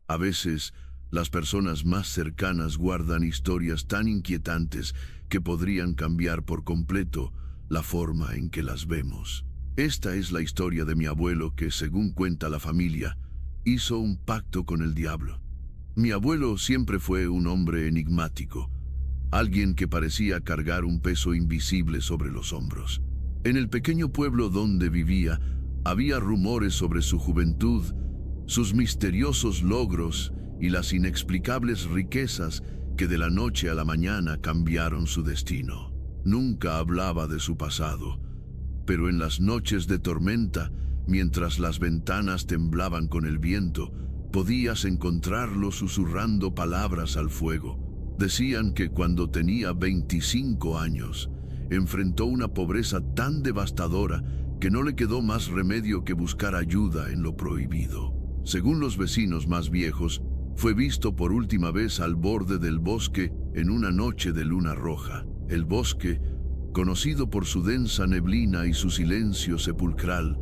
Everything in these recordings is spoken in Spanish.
A veces, las personas más cercanas guardan historias tan inquietantes que podrían cambiar por completo la forma en que las vemos. Esta es la historia de mi abuelo que, según cuenta la familia, hizo un pacto con el diablo. Mi abuelo siempre fue un hombre enigmático, alguien que parecía cargar un peso invisible sobre los hombros. En el pequeño pueblo donde vivía, había rumores sobre su juventud, sus misteriosos logros y las inexplicables riquezas que de la noche a la mañana cambiaron su destino. Nunca hablaba de su pasado, pero en las noches de tormenta, mientras las ventanas temblaban con el viento, podías encontrarlo susurrando palabras al fuego. Decían que cuando tenía 25 años, enfrentó una pobreza tan devastadora que no le quedó más remedio que buscar ayuda en lo prohibido. Según los vecinos más viejos, fue visto por última vez al borde del bosque en una noche de luna roja. El bosque, conocido por su densa neblina y su silencio sepulcral,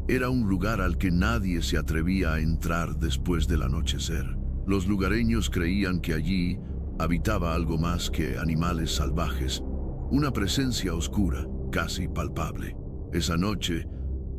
era un lugar al que nadie se atrevía a entrar después del anochecer. Los lugareños creían que allí habitaba algo más que animales salvajes, una presencia oscura, casi palpable. Esa noche,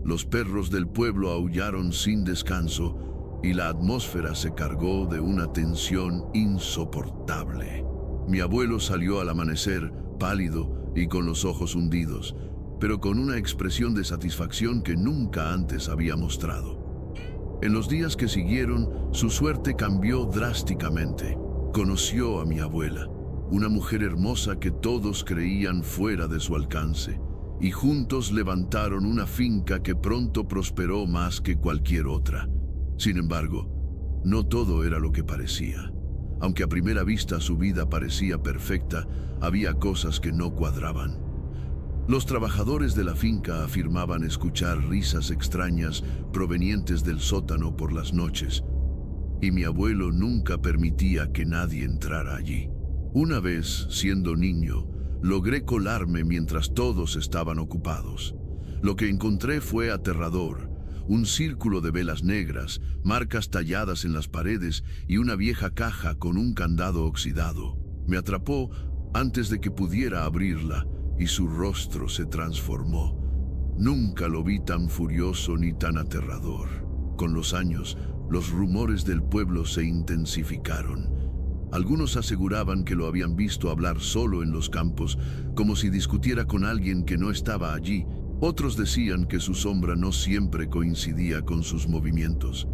los perros del pueblo aullaron sin descanso y la atmósfera se cargó de una tensión insoportable. Mi abuelo salió al amanecer, pálido y con los ojos hundidos, pero con una expresión de satisfacción que nunca antes había mostrado. En los días que siguieron, su suerte cambió drásticamente. Conoció a mi abuela, una mujer hermosa que todos creían fuera de su alcance, y juntos levantaron una finca que pronto prosperó más que cualquier otra. Sin embargo, no todo era lo que parecía. Aunque a primera vista su vida parecía perfecta, había cosas que no cuadraban. Los trabajadores de la finca afirmaban escuchar risas extrañas provenientes del sótano por las noches, y mi abuelo nunca permitía que nadie entrara allí. Una vez, siendo niño, logré colarme mientras todos estaban ocupados. Lo que encontré fue aterrador. Un círculo de velas negras, marcas talladas en las paredes y una vieja caja con un candado oxidado. Me atrapó antes de que pudiera abrirla y su rostro se transformó. Nunca lo vi tan furioso ni tan aterrador. Con los años, los rumores del pueblo se intensificaron. Algunos aseguraban que lo habían visto hablar solo en los campos, como si discutiera con alguien que no estaba allí. Otros decían que su sombra no siempre coincidía con sus movimientos.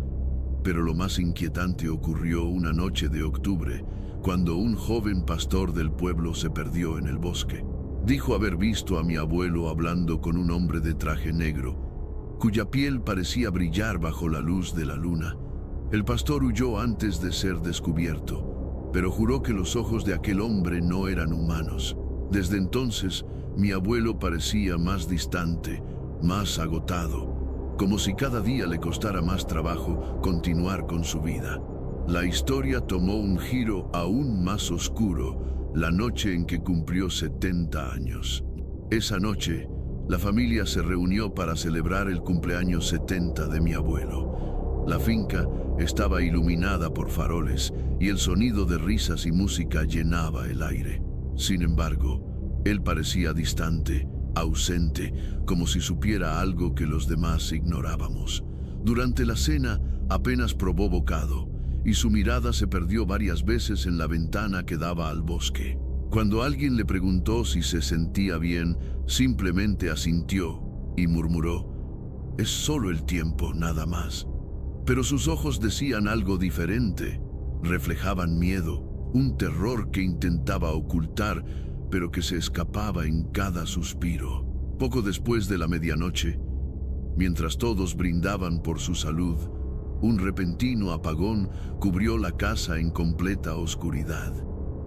Pero lo más inquietante ocurrió una noche de octubre, cuando un joven pastor del pueblo se perdió en el bosque. Dijo haber visto a mi abuelo hablando con un hombre de traje negro, cuya piel parecía brillar bajo la luz de la luna. El pastor huyó antes de ser descubierto, pero juró que los ojos de aquel hombre no eran humanos. Desde entonces, mi abuelo parecía más distante, más agotado, como si cada día le costara más trabajo continuar con su vida. La historia tomó un giro aún más oscuro la noche en que cumplió 70 años. Esa noche, la familia se reunió para celebrar el cumpleaños 70 de mi abuelo. La finca estaba iluminada por faroles y el sonido de risas y música llenaba el aire. Sin embargo, él parecía distante, ausente, como si supiera algo que los demás ignorábamos. Durante la cena apenas probó bocado y su mirada se perdió varias veces en la ventana que daba al bosque. Cuando alguien le preguntó si se sentía bien, simplemente asintió y murmuró: «Es solo el tiempo, nada más». Pero sus ojos decían algo diferente. Reflejaban miedo, un terror que intentaba ocultar, pero que se escapaba en cada suspiro. Poco después de la medianoche, mientras todos brindaban por su salud, un repentino apagón cubrió la casa en completa oscuridad.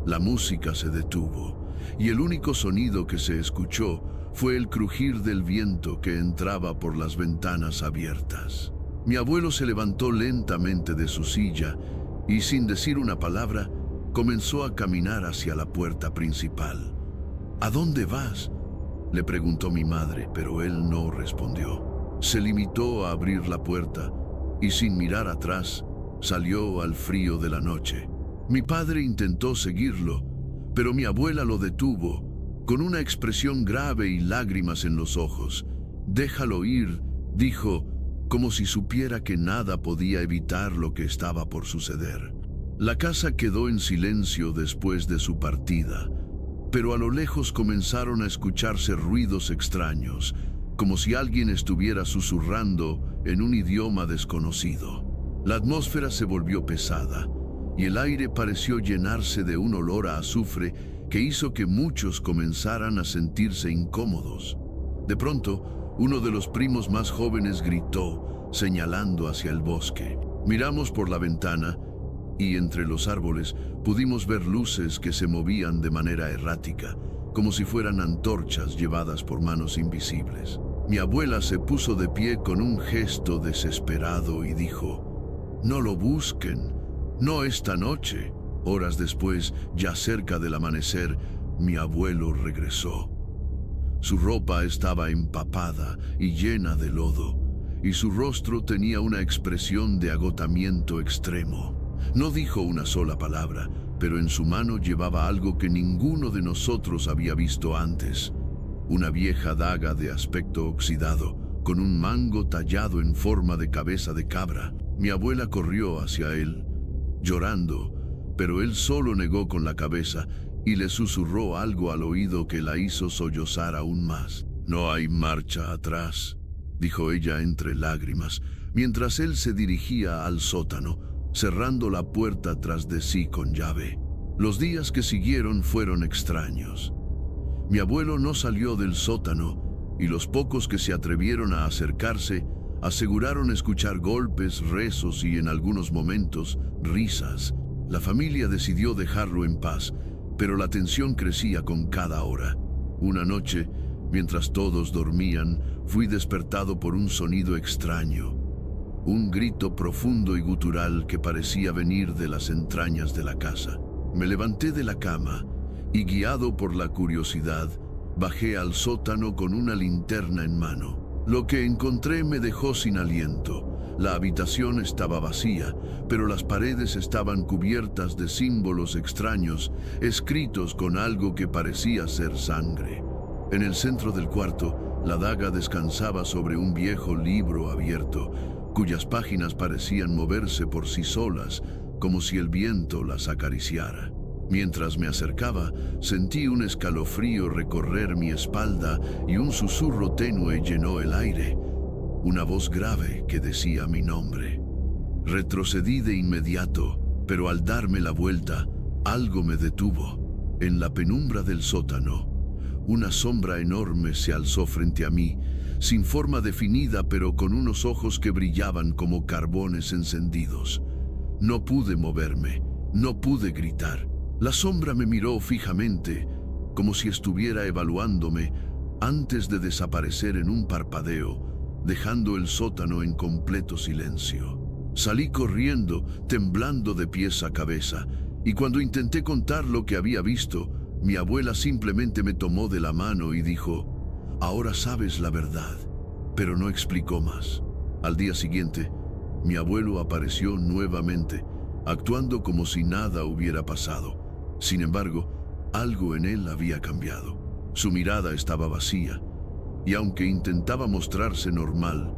La música se detuvo, y el único sonido que se escuchó fue el crujir del viento que entraba por las ventanas abiertas. Mi abuelo se levantó lentamente de su silla y, sin decir una palabra, comenzó a caminar hacia la puerta principal. «¿A dónde vas?», le preguntó mi madre, pero él no respondió. Se limitó a abrir la puerta y, sin mirar atrás, Salió al frío de la noche. Mi padre intentó seguirlo, pero mi abuela lo detuvo, con una expresión grave y lágrimas en los ojos. «Déjalo ir», dijo, como si supiera que nada podía evitar lo que estaba por suceder. La casa quedó en silencio después de su partida, pero a lo lejos comenzaron a escucharse ruidos extraños, como si alguien estuviera susurrando en un idioma desconocido. La atmósfera se volvió pesada, y el aire pareció llenarse de un olor a azufre que hizo que muchos comenzaran a sentirse incómodos. De pronto, uno de los primos más jóvenes gritó, señalando hacia el bosque. Miramos por la ventana y entre los árboles pudimos ver luces que se movían de manera errática, como si fueran antorchas llevadas por manos invisibles. Mi abuela se puso de pie con un gesto desesperado y dijo: «No lo busquen, no esta noche». Horas después, ya cerca del amanecer, mi abuelo regresó. Su ropa estaba empapada y llena de lodo, y su rostro tenía una expresión de agotamiento extremo. No dijo una sola palabra, pero en su mano llevaba algo que ninguno de nosotros había visto antes: una vieja daga de aspecto oxidado, con un mango tallado en forma de cabeza de cabra. Mi abuela corrió hacia él, llorando, pero él solo negó con la cabeza y le susurró algo al oído que la hizo sollozar aún más. «No hay marcha atrás», dijo ella entre lágrimas, mientras él se dirigía al sótano, cerrando la puerta tras de sí con llave. Los días que siguieron fueron extraños. Mi abuelo no salió del sótano, y los pocos que se atrevieron a acercarse aseguraron escuchar golpes, rezos y, en algunos momentos, risas. La familia decidió dejarlo en paz, pero la tensión crecía con cada hora. Una noche, mientras todos dormían, fui despertado por un sonido extraño, un grito profundo y gutural que parecía venir de las entrañas de la casa. Me levanté de la cama y, guiado por la curiosidad, bajé al sótano con una linterna en mano. Lo que encontré me dejó sin aliento. La habitación estaba vacía, pero las paredes estaban cubiertas de símbolos extraños, escritos con algo que parecía ser sangre. En el centro del cuarto, la daga descansaba sobre un viejo libro abierto, cuyas páginas parecían moverse por sí solas, como si el viento las acariciara. Mientras me acercaba, sentí un escalofrío recorrer mi espalda y un susurro tenue llenó el aire. Una voz grave que decía mi nombre. Retrocedí de inmediato, pero al darme la vuelta, algo me detuvo. En la penumbra del sótano, una sombra enorme se alzó frente a mí, sin forma definida, pero con unos ojos que brillaban como carbones encendidos. No pude moverme, no pude gritar. La sombra me miró fijamente, como si estuviera evaluándome, antes de desaparecer en un parpadeo, dejando el sótano en completo silencio. Salí corriendo, temblando de pies a cabeza, y cuando intenté contar lo que había visto, mi abuela simplemente me tomó de la mano y dijo: «Ahora sabes la verdad», pero no explicó más. Al día siguiente, mi abuelo apareció nuevamente, actuando como si nada hubiera pasado. Sin embargo, algo en él había cambiado. Su mirada estaba vacía, y aunque intentaba mostrarse normal,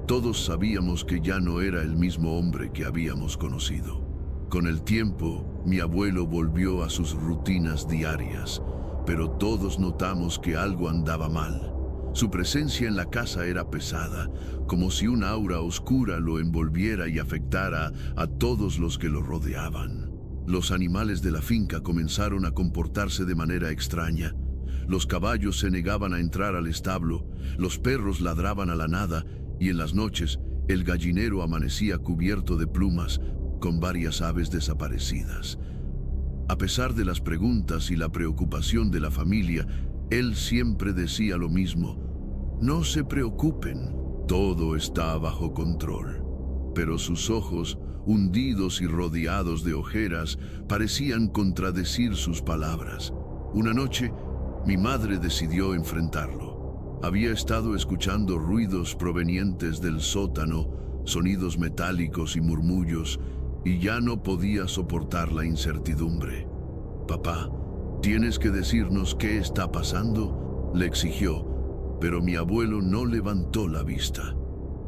todos sabíamos que ya no era el mismo hombre que habíamos conocido. Con el tiempo, mi abuelo volvió a sus rutinas diarias, pero todos notamos que algo andaba mal. Su presencia en la casa era pesada, como si un aura oscura lo envolviera y afectara a todos los que lo rodeaban. Los animales de la finca comenzaron a comportarse de manera extraña. Los caballos se negaban a entrar al establo, los perros ladraban a la nada, y en las noches el gallinero amanecía cubierto de plumas, con varias aves desaparecidas. A pesar de las preguntas y la preocupación de la familia, él siempre decía lo mismo: «No se preocupen, todo está bajo control». Pero sus ojos, hundidos y rodeados de ojeras, parecían contradecir sus palabras. Una noche, mi madre decidió enfrentarlo. Había estado escuchando ruidos provenientes del sótano, sonidos metálicos y murmullos, y ya no podía soportar la incertidumbre. «Papá, tienes que decirnos qué está pasando», le exigió, pero mi abuelo no levantó la vista.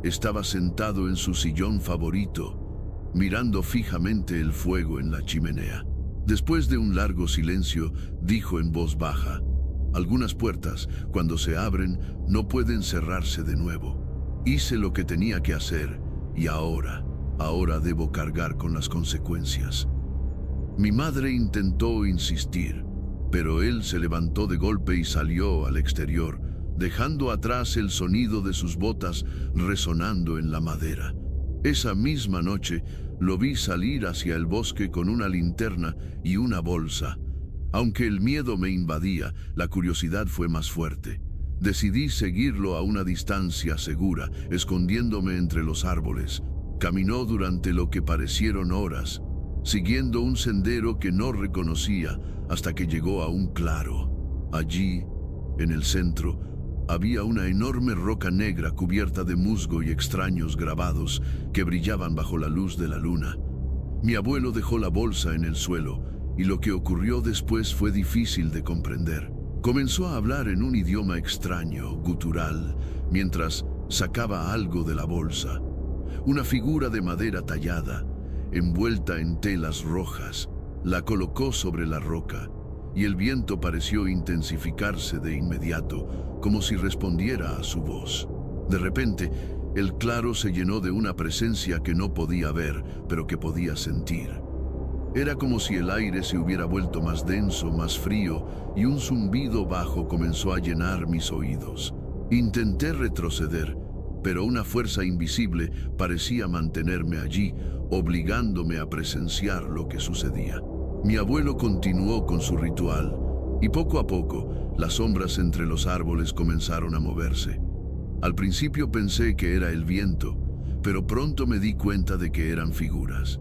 Estaba sentado en su sillón favorito, mirando fijamente el fuego en la chimenea. Después de un largo silencio, dijo en voz baja: «Algunas puertas, cuando se abren, no pueden cerrarse de nuevo. Hice lo que tenía que hacer y ahora debo cargar con las consecuencias». Mi madre intentó insistir, pero él se levantó de golpe y salió al exterior, dejando atrás el sonido de sus botas resonando en la madera. Esa misma noche lo vi salir hacia el bosque con una linterna y una bolsa. Aunque el miedo me invadía, la curiosidad fue más fuerte. Decidí seguirlo a una distancia segura, escondiéndome entre los árboles. Caminó durante lo que parecieron horas, siguiendo un sendero que no reconocía, hasta que llegó a un claro. Allí, en el centro, había una enorme roca negra cubierta de musgo y extraños grabados que brillaban bajo la luz de la luna. Mi abuelo dejó la bolsa en el suelo, y lo que ocurrió después fue difícil de comprender. Comenzó a hablar en un idioma extraño, gutural, mientras sacaba algo de la bolsa. Una figura de madera tallada, envuelta en telas rojas, la colocó sobre la roca, y el viento pareció intensificarse de inmediato, como si respondiera a su voz. De repente, el claro se llenó de una presencia que no podía ver, pero que podía sentir. Era como si el aire se hubiera vuelto más denso, más frío, y un zumbido bajo comenzó a llenar mis oídos. Intenté retroceder, pero una fuerza invisible parecía mantenerme allí, obligándome a presenciar lo que sucedía. Mi abuelo continuó con su ritual, y poco a poco, las sombras entre los árboles comenzaron a moverse. Al principio pensé que era el viento, pero pronto me di cuenta de que eran figuras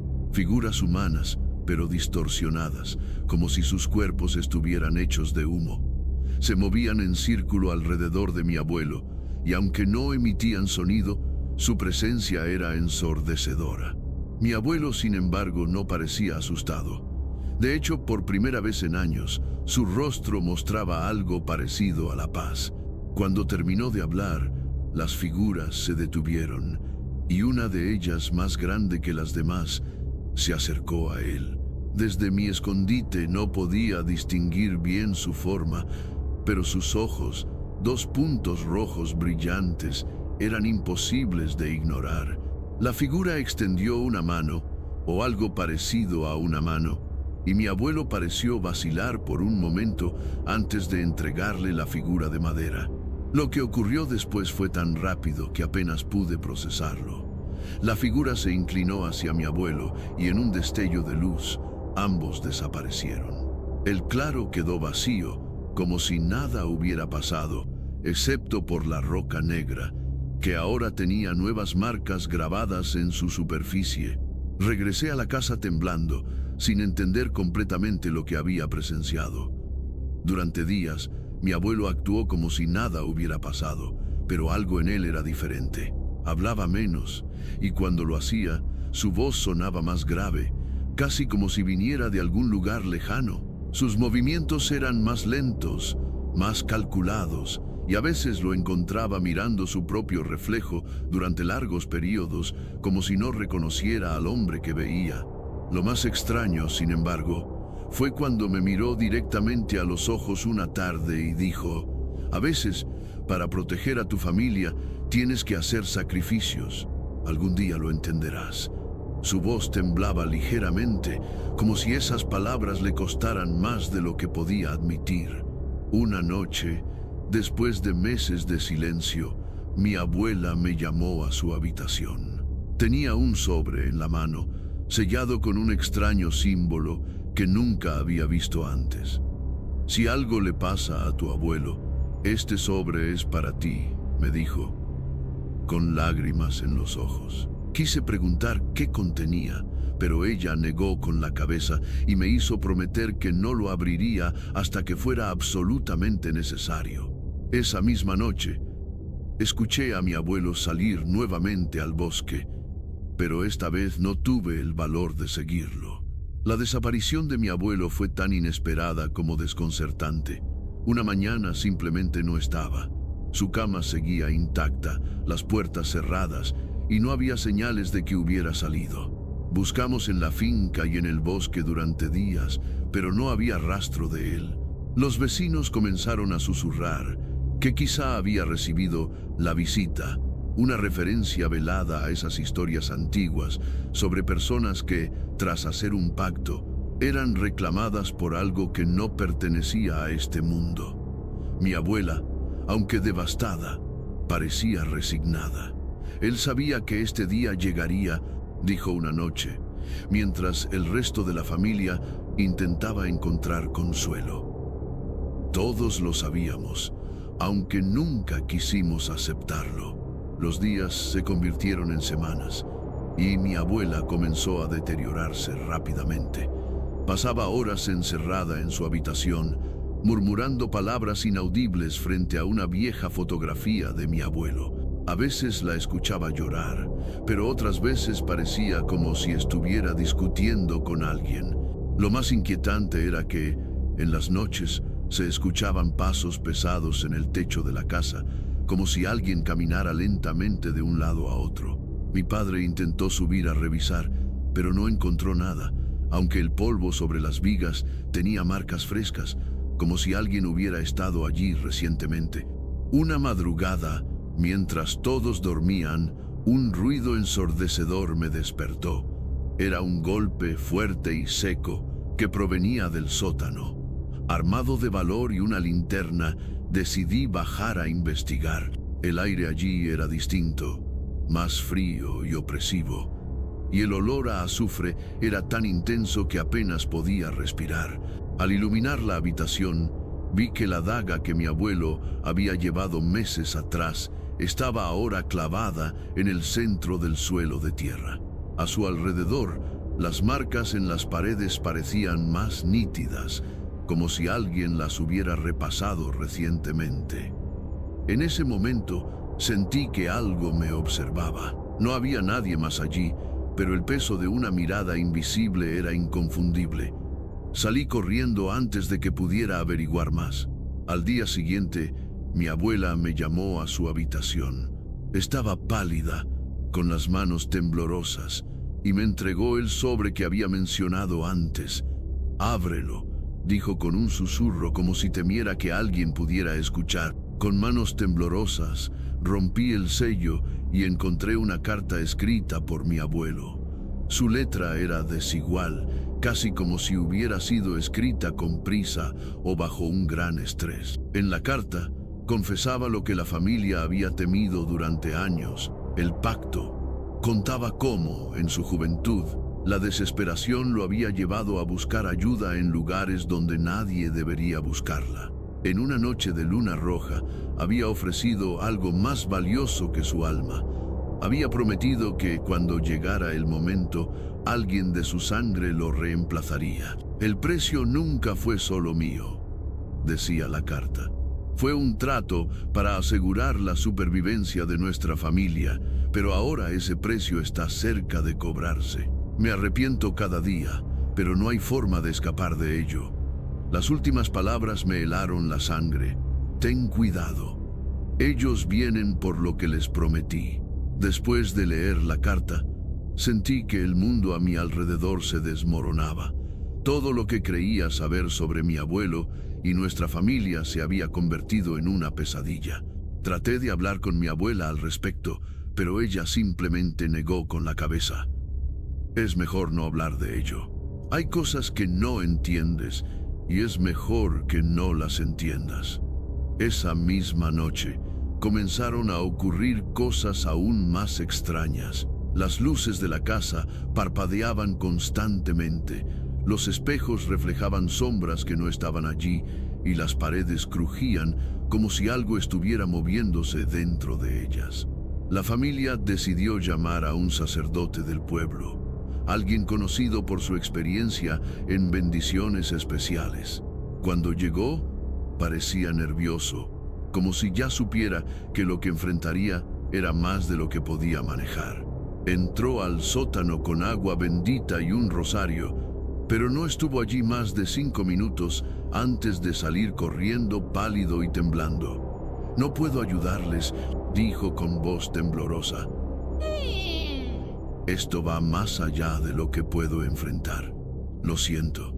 humanas, pero distorsionadas, como si sus cuerpos estuvieran hechos de humo. Se movían en círculo alrededor de mi abuelo, y aunque no emitían sonido, su presencia era ensordecedora. Mi abuelo, sin embargo, no parecía asustado. De hecho, por primera vez en años, su rostro mostraba algo parecido a la paz. Cuando terminó de hablar, las figuras se detuvieron, y una de ellas, más grande que las demás, se acercó a él. Desde mi escondite no podía distinguir bien su forma, pero sus ojos, 2 puntos rojos brillantes, eran imposibles de ignorar. La figura extendió una mano, o algo parecido a una mano, y mi abuelo pareció vacilar por un momento antes de entregarle la figura de madera. Lo que ocurrió después fue tan rápido que apenas pude procesarlo. La figura se inclinó hacia mi abuelo y en un destello de luz, ambos desaparecieron. El claro quedó vacío, como si nada hubiera pasado, excepto por la roca negra, que ahora tenía nuevas marcas grabadas en su superficie. Regresé a la casa temblando, sin entender completamente lo que había presenciado. Durante días, mi abuelo actuó como si nada hubiera pasado, pero algo en él era diferente. Hablaba menos, y cuando lo hacía, su voz sonaba más grave, casi como si viniera de algún lugar lejano. Sus movimientos eran más lentos, más calculados, y a veces lo encontraba mirando su propio reflejo durante largos periodos, como si no reconociera al hombre que veía. Lo más extraño, sin embargo, fue cuando me miró directamente a los ojos una tarde y dijo: «A veces, para proteger a tu familia, tienes que hacer sacrificios. Algún día lo entenderás». Su voz temblaba ligeramente, como si esas palabras le costaran más de lo que podía admitir. Una noche, después de meses de silencio, mi abuela me llamó a su habitación. Tenía un sobre en la mano, sellado con un extraño símbolo que nunca había visto antes. «Si algo le pasa a tu abuelo, este sobre es para ti», me dijo, con lágrimas en los ojos. Quise preguntar qué contenía, pero ella negó con la cabeza y me hizo prometer que no lo abriría hasta que fuera absolutamente necesario. Esa misma noche, escuché a mi abuelo salir nuevamente al bosque, pero esta vez no tuve el valor de seguirlo. La desaparición de mi abuelo fue tan inesperada como desconcertante. Una mañana simplemente no estaba. Su cama seguía intacta, las puertas cerradas, y no había señales de que hubiera salido. Buscamos en la finca y en el bosque durante días, pero no había rastro de él. Los vecinos comenzaron a susurrar que quizá había recibido la visita, una referencia velada a esas historias antiguas sobre personas que, tras hacer un pacto, eran reclamadas por algo que no pertenecía a este mundo. Mi abuela, aunque devastada, parecía resignada. Él sabía que este día llegaría, dijo una noche, mientras el resto de la familia intentaba encontrar consuelo. Todos lo sabíamos, aunque nunca quisimos aceptarlo. Los días se convirtieron en semanas y mi abuela comenzó a deteriorarse rápidamente. Pasaba horas encerrada en su habitación, murmurando palabras inaudibles frente a una vieja fotografía de mi abuelo. A veces la escuchaba llorar, pero otras veces parecía como si estuviera discutiendo con alguien. Lo más inquietante era que, en las noches, se escuchaban pasos pesados en el techo de la casa, como si alguien caminara lentamente de un lado a otro. Mi padre intentó subir a revisar, pero no encontró nada, aunque el polvo sobre las vigas tenía marcas frescas, como si alguien hubiera estado allí recientemente. Una madrugada, mientras todos dormían, un ruido ensordecedor me despertó. Era un golpe fuerte y seco que provenía del sótano. Armado de valor y una linterna, decidí bajar a investigar. El aire allí era distinto, más frío y opresivo, y el olor a azufre era tan intenso que apenas podía respirar. Al iluminar la habitación, vi que la daga que mi abuelo había llevado meses atrás estaba ahora clavada en el centro del suelo de tierra. A su alrededor, las marcas en las paredes parecían más nítidas, como si alguien las hubiera repasado recientemente. En ese momento sentí que algo me observaba. No había nadie más allí, pero el peso de una mirada invisible era inconfundible. Salí corriendo antes de que pudiera averiguar más. Al día siguiente, mi abuela me llamó a su habitación. Estaba pálida, con las manos temblorosas, y me entregó el sobre que había mencionado antes. «Ábrelo», dijo con un susurro como si temiera que alguien pudiera escuchar. Con manos temblorosas, rompí el sello y encontré una carta escrita por mi abuelo. Su letra era desigual, casi como si hubiera sido escrita con prisa o bajo un gran estrés. En la carta, confesaba lo que la familia había temido durante años, el pacto. Contaba cómo, en su juventud, la desesperación lo había llevado a buscar ayuda en lugares donde nadie debería buscarla. En una noche de luna roja, había ofrecido algo más valioso que su alma. Había prometido que, cuando llegara el momento, alguien de su sangre lo reemplazaría. «El precio nunca fue solo mío», decía la carta. «Fue un trato para asegurar la supervivencia de nuestra familia, pero ahora ese precio está cerca de cobrarse. Me arrepiento cada día, pero no hay forma de escapar de ello». Las últimas palabras me helaron la sangre. «Ten cuidado. Ellos vienen por lo que les prometí». Después de leer la carta, sentí que el mundo a mi alrededor se desmoronaba. Todo lo que creía saber sobre mi abuelo y nuestra familia se había convertido en una pesadilla. Traté de hablar con mi abuela al respecto, pero ella simplemente negó con la cabeza. «Es mejor no hablar de ello. Hay cosas que no entiendes y es mejor que no las entiendas». Esa misma noche, comenzaron a ocurrir cosas aún más extrañas. Las luces de la casa parpadeaban constantemente, los espejos reflejaban sombras que no estaban allí y las paredes crujían como si algo estuviera moviéndose dentro de ellas. La familia decidió llamar a un sacerdote del pueblo, alguien conocido por su experiencia en bendiciones especiales. Cuando llegó, parecía nervioso, como si ya supiera que lo que enfrentaría era más de lo que podía manejar. Entró al sótano con agua bendita y un rosario, pero no estuvo allí más de 5 minutos antes de salir corriendo pálido y temblando. «No puedo ayudarles», dijo con voz temblorosa. «Esto va más allá de lo que puedo enfrentar. Lo siento».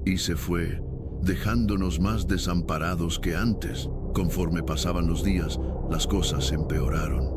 Y se fue, dejándonos más desamparados que antes. Conforme pasaban los días, las cosas empeoraron.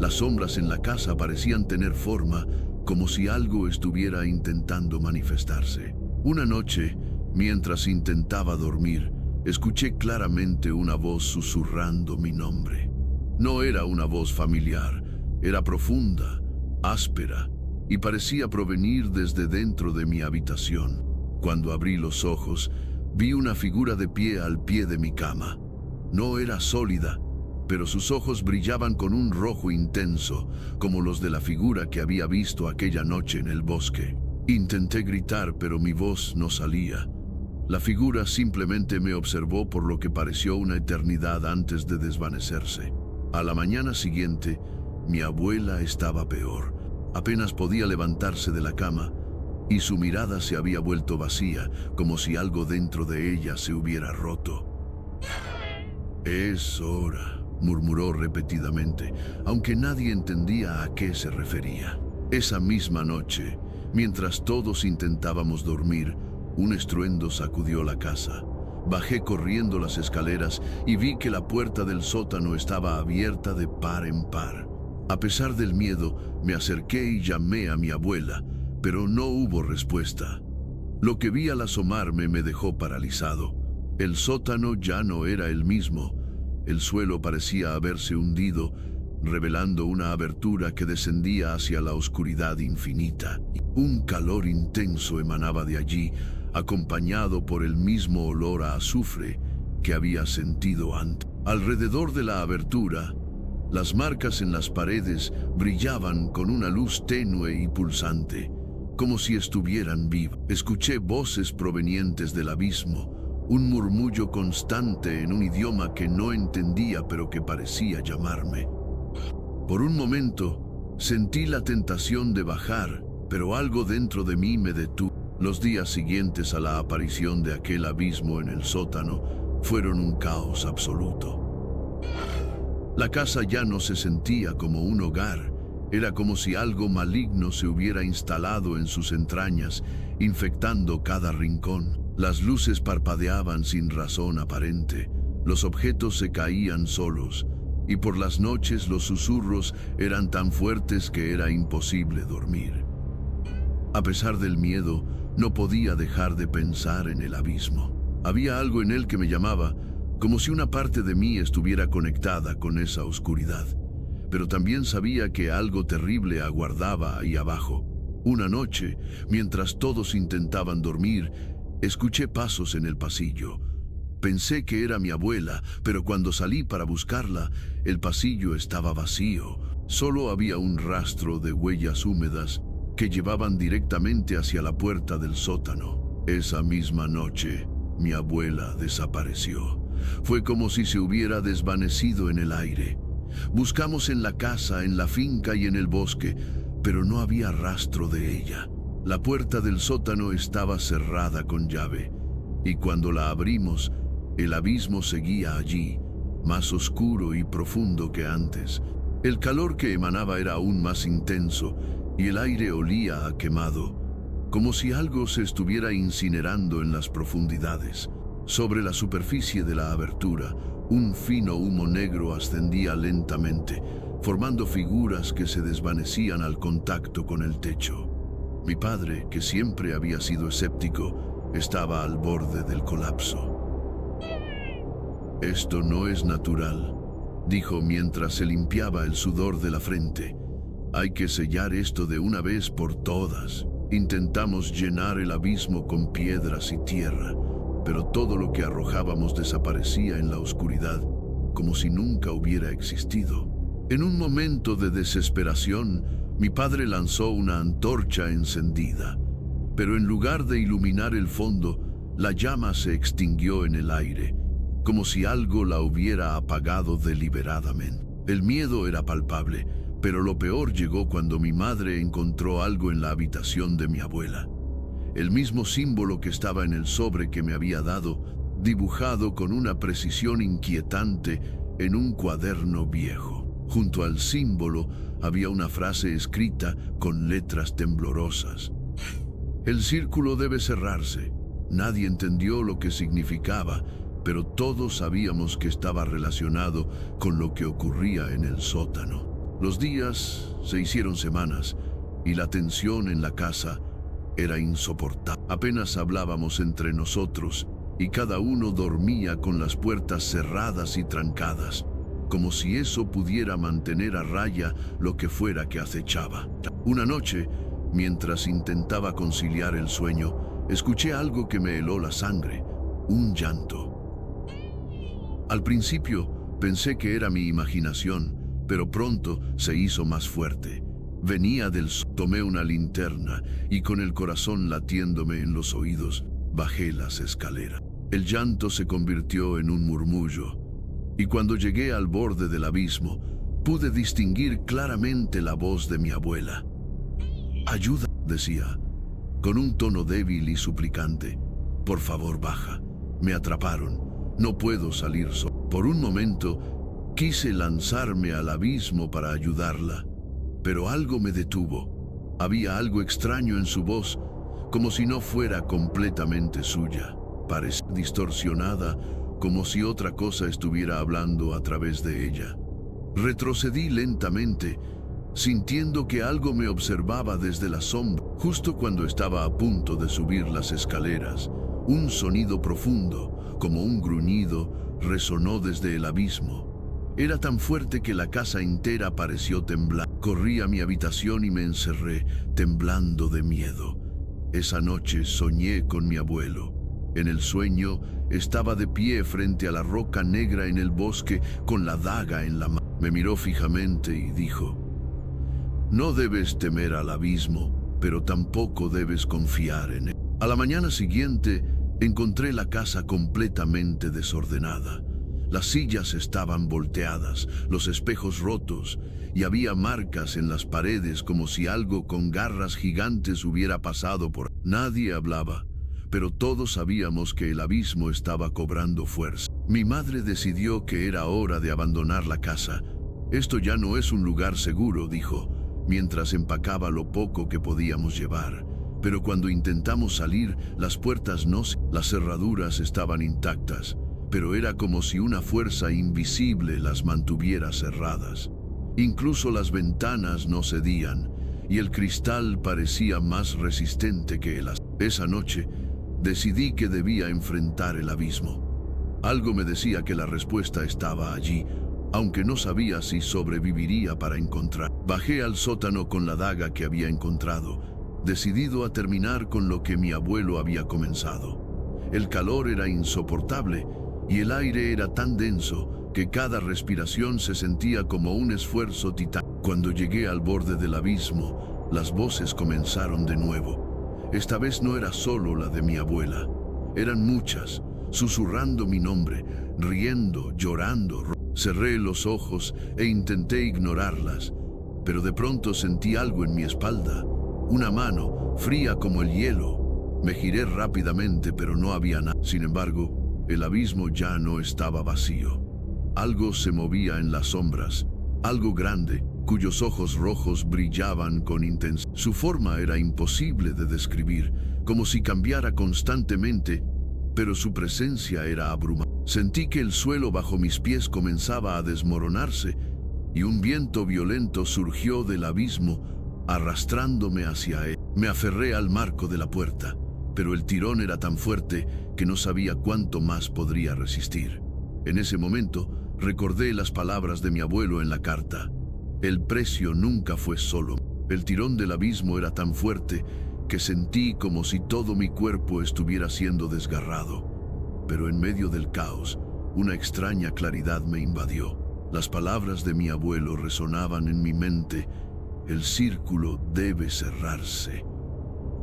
Las sombras en la casa parecían tener forma, como si algo estuviera intentando manifestarse. Una noche, mientras intentaba dormir, escuché claramente una voz susurrando mi nombre. No era una voz familiar, era profunda, áspera, y parecía provenir desde dentro de mi habitación. Cuando abrí los ojos, vi una figura de pie al pie de mi cama. No era sólida, pero sus ojos brillaban con un rojo intenso, como los de la figura que había visto aquella noche en el bosque. Intenté gritar, pero mi voz no salía. La figura simplemente me observó por lo que pareció una eternidad antes de desvanecerse. A la mañana siguiente, mi abuela estaba peor. Apenas podía levantarse de la cama, y su mirada se había vuelto vacía, como si algo dentro de ella se hubiera roto. «Es hora», murmuró repetidamente, aunque nadie entendía a qué se refería. Esa misma noche, mientras todos intentábamos dormir, un estruendo sacudió la casa. Bajé corriendo las escaleras y vi que la puerta del sótano estaba abierta de par en par. A pesar del miedo, me acerqué y llamé a mi abuela, pero no hubo respuesta. Lo que vi al asomarme me dejó paralizado. El sótano ya no era el mismo. El suelo parecía haberse hundido, revelando una abertura que descendía hacia la oscuridad infinita. Un calor intenso emanaba de allí, acompañado por el mismo olor a azufre que había sentido antes. Alrededor de la abertura, las marcas en las paredes brillaban con una luz tenue y pulsante, como si estuvieran vivas. Escuché voces provenientes del abismo, un murmullo constante en un idioma que no entendía pero que parecía llamarme. Por un momento, sentí la tentación de bajar, pero algo dentro de mí me detuvo. Los días siguientes a la aparición de aquel abismo en el sótano fueron un caos absoluto. La casa ya no se sentía como un hogar. Era como si algo maligno se hubiera instalado en sus entrañas, infectando cada rincón. Las luces parpadeaban sin razón aparente, los objetos se caían solos, y por las noches los susurros eran tan fuertes que era imposible dormir. A pesar del miedo, no podía dejar de pensar en el abismo. Había algo en él que me llamaba, como si una parte de mí estuviera conectada con esa oscuridad. Pero también sabía que algo terrible aguardaba ahí abajo. Una noche, mientras todos intentaban dormir, escuché pasos en el pasillo. Pensé que era mi abuela, pero cuando salí para buscarla, el pasillo estaba vacío. Solo había un rastro de huellas húmedas que llevaban directamente hacia la puerta del sótano. Esa misma noche, mi abuela desapareció. Fue como si se hubiera desvanecido en el aire. Buscamos en la casa, en la finca y en el bosque, pero no había rastro de ella. La puerta del sótano estaba cerrada con llave, y cuando la abrimos, el abismo seguía allí, más oscuro y profundo que antes. El calor que emanaba era aún más intenso, y el aire olía a quemado, como si algo se estuviera incinerando en las profundidades. Sobre la superficie de la abertura, un fino humo negro ascendía lentamente, formando figuras que se desvanecían al contacto con el techo. Mi padre, que siempre había sido escéptico, estaba al borde del colapso. «Esto no es natural», dijo mientras se limpiaba el sudor de la frente. «Hay que sellar esto de una vez por todas». Intentamos llenar el abismo con piedras y tierra, pero todo lo que arrojábamos desaparecía en la oscuridad, como si nunca hubiera existido. En un momento de desesperación, mi padre lanzó una antorcha encendida, pero en lugar de iluminar el fondo, la llama se extinguió en el aire, como si algo la hubiera apagado deliberadamente. El miedo era palpable, Pero lo peor llegó cuando mi madre encontró algo en la habitación de mi abuela. El mismo símbolo que estaba en el sobre que me había dado, dibujado con una precisión inquietante en un cuaderno viejo. Junto al símbolo había una frase escrita con letras temblorosas. El círculo debe cerrarse. Nadie entendió lo que significaba, pero todos sabíamos que estaba relacionado con lo que ocurría en el sótano. Los días se hicieron semanas y la tensión en la casa era insoportable. Apenas hablábamos entre nosotros y cada uno dormía con las puertas cerradas y trancadas, como si eso pudiera mantener a raya lo que fuera que acechaba. Una noche, mientras intentaba conciliar el sueño, escuché algo que me heló la sangre, un llanto. Al principio pensé que era mi imaginación, pero pronto se hizo más fuerte. Venía del sur. Tomé una linterna y con el corazón latiéndome en los oídos, bajé las escaleras. El llanto se convirtió en un murmullo, y cuando llegué al borde del abismo, pude distinguir claramente la voz de mi abuela. «Ayuda», decía, con un tono débil y suplicante. «Por favor, baja. Me atraparon. No puedo salir solo». Por un momento, quise lanzarme al abismo para ayudarla, pero algo me detuvo. Había algo extraño en su voz, como si no fuera completamente suya. Parecía distorsionada, como si otra cosa estuviera hablando a través de ella. Retrocedí lentamente, sintiendo que algo me observaba desde la sombra. Justo cuando estaba a punto de subir las escaleras, un sonido profundo, como un gruñido, resonó desde el abismo. Era tan fuerte que la casa entera pareció temblar. Corrí a mi habitación y me encerré, temblando de miedo. Esa noche soñé con mi abuelo. En el sueño estaba de pie frente a la roca negra en el bosque con la daga en la mano. Me miró fijamente y dijo: «No debes temer al abismo, pero tampoco debes confiar en él». A la mañana siguiente encontré la casa completamente desordenada. Las sillas estaban volteadas, los espejos rotos, y había marcas en las paredes como si algo con garras gigantes hubiera pasado por. Nadie hablaba, pero todos sabíamos que el abismo estaba cobrando fuerza. Mi madre decidió que era hora de abandonar la casa. «Esto ya no es un lugar seguro», dijo, mientras empacaba lo poco que podíamos llevar. Pero cuando intentamos salir, las puertas las cerraduras estaban intactas, pero era como si una fuerza invisible las mantuviera cerradas. Incluso las ventanas no cedían, y el cristal parecía más resistente que el acero. Esa noche, decidí que debía enfrentar el abismo. Algo me decía que la respuesta estaba allí, aunque no sabía si sobreviviría para encontrar. Bajé al sótano con la daga que había encontrado, decidido a terminar con lo que mi abuelo había comenzado. El calor era insoportable y el aire era tan denso que cada respiración se sentía como un esfuerzo titánico. Cuando llegué al borde del abismo, las voces comenzaron de nuevo. Esta vez no era solo la de mi abuela. Eran muchas, susurrando mi nombre, riendo, llorando. Cerré los ojos e intenté ignorarlas, pero de pronto sentí algo en mi espalda, una mano, fría como el hielo. Me giré rápidamente, pero no había nada. Sin embargo, el abismo ya no estaba vacío. Algo se movía en las sombras, algo grande, cuyos ojos rojos brillaban con intensidad. Su forma era imposible de describir, como si cambiara constantemente, pero su presencia era abrumadora. Sentí que el suelo bajo mis pies comenzaba a desmoronarse y un viento violento surgió del abismo, arrastrándome hacia él. Me aferré al marco de la puerta, pero el tirón era tan fuerte que no sabía cuánto más podría resistir. En ese momento, recordé las palabras de mi abuelo en la carta. El precio nunca fue solo. El tirón del abismo era tan fuerte que sentí como si todo mi cuerpo estuviera siendo desgarrado. Pero en medio del caos, una extraña claridad me invadió. Las palabras de mi abuelo resonaban en mi mente: «El círculo debe cerrarse».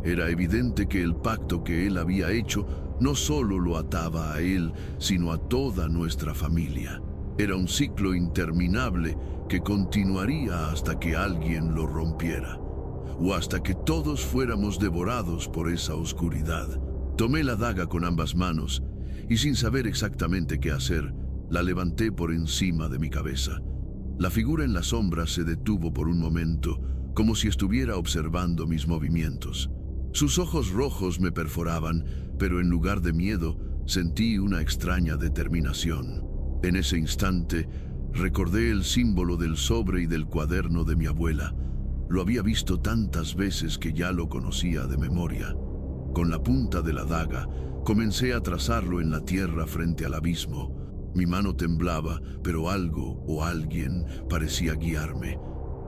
Era evidente que el pacto que él había hecho no solo lo ataba a él, sino a toda nuestra familia. Era un ciclo interminable que continuaría hasta que alguien lo rompiera, o hasta que todos fuéramos devorados por esa oscuridad. Tomé la daga con ambas manos y, sin saber exactamente qué hacer, la levanté por encima de mi cabeza. La figura en la sombra se detuvo por un momento, como si estuviera observando mis movimientos. Sus ojos rojos me perforaban, pero en lugar de miedo, sentí una extraña determinación. En ese instante, recordé el símbolo del sobre y del cuaderno de mi abuela. Lo había visto tantas veces que ya lo conocía de memoria. Con la punta de la daga, comencé a trazarlo en la tierra frente al abismo. Mi mano temblaba, pero algo o alguien parecía guiarme.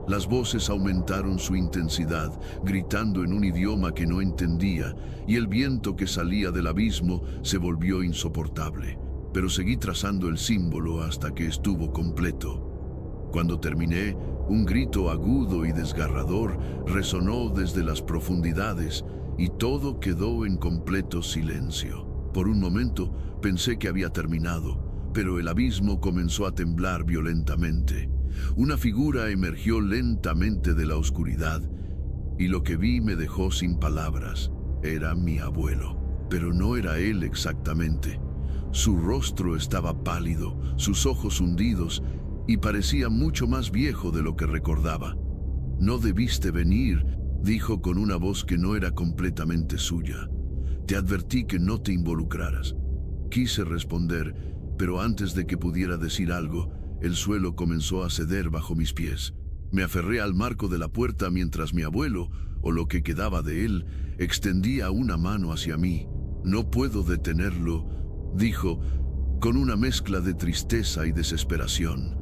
Las voces aumentaron su intensidad, gritando en un idioma que no entendía, y el viento que salía del abismo se volvió insoportable. Pero seguí trazando el símbolo hasta que estuvo completo. Cuando terminé, un grito agudo y desgarrador resonó desde las profundidades, y todo quedó en completo silencio. Por un momento pensé que había terminado, pero el abismo comenzó a temblar violentamente. Una figura emergió lentamente de la oscuridad, y lo que vi me dejó sin palabras. Era mi abuelo, pero no era él exactamente. Su rostro estaba pálido, sus ojos hundidos, y parecía mucho más viejo de lo que recordaba. «No debiste venir», dijo con una voz que no era completamente suya. «Te advertí que no te involucraras». Quise responder, pero antes de que pudiera decir algo, el suelo comenzó a ceder bajo mis pies. Me aferré al marco de la puerta mientras mi abuelo, o lo que quedaba de él, extendía una mano hacia mí. «No puedo detenerlo», dijo, con una mezcla de tristeza y desesperación.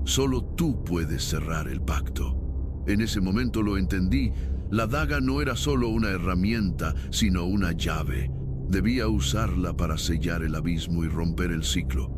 «Solo tú puedes cerrar el pacto». En ese momento lo entendí. La daga no era solo una herramienta, sino una llave. Debía usarla para sellar el abismo y romper el ciclo.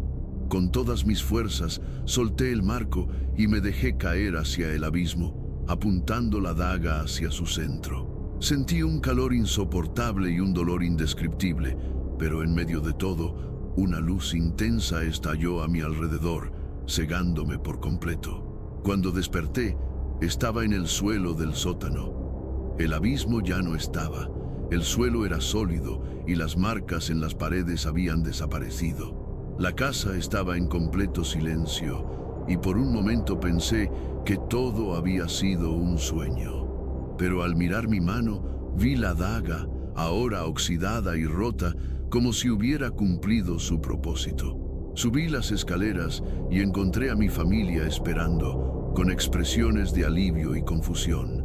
Con todas mis fuerzas, solté el marco y me dejé caer hacia el abismo, apuntando la daga hacia su centro. Sentí un calor insoportable y un dolor indescriptible, pero en medio de todo, una luz intensa estalló a mi alrededor, cegándome por completo. Cuando desperté, estaba en el suelo del sótano. El abismo ya no estaba. El suelo era sólido y las marcas en las paredes habían desaparecido. La casa estaba en completo silencio y por un momento pensé que todo había sido un sueño. Pero al mirar mi mano, vi la daga, ahora oxidada y rota, como si hubiera cumplido su propósito. Subí las escaleras y encontré a mi familia esperando, con expresiones de alivio y confusión.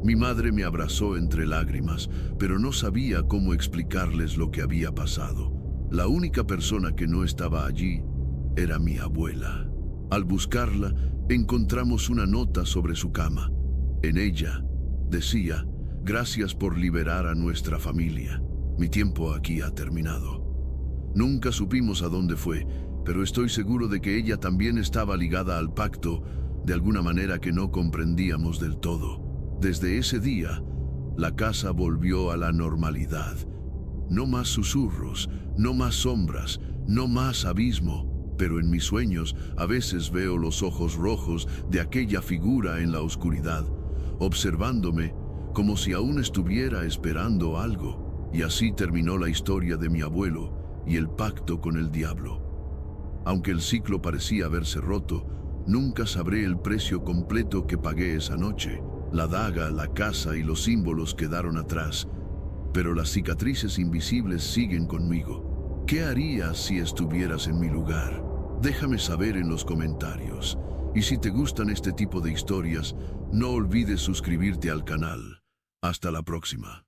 Mi madre me abrazó entre lágrimas, pero no sabía cómo explicarles lo que había pasado. La única persona que no estaba allí era mi abuela. Al buscarla, encontramos una nota sobre su cama. En ella decía: «Gracias por liberar a nuestra familia. Mi tiempo aquí ha terminado». Nunca supimos a dónde fue, pero estoy seguro de que ella también estaba ligada al pacto, de alguna manera que no comprendíamos del todo. Desde ese día, la casa volvió a la normalidad. No más susurros, no más sombras, no más abismo, pero en mis sueños a veces veo los ojos rojos de aquella figura en la oscuridad, observándome como si aún estuviera esperando algo. Y así terminó la historia de mi abuelo y el pacto con el diablo. Aunque el ciclo parecía haberse roto, nunca sabré el precio completo que pagué esa noche. La daga, la casa y los símbolos quedaron atrás, pero las cicatrices invisibles siguen conmigo. ¿Qué harías si estuvieras en mi lugar? Déjame saber en los comentarios. Y si te gustan este tipo de historias, no olvides suscribirte al canal. Hasta la próxima.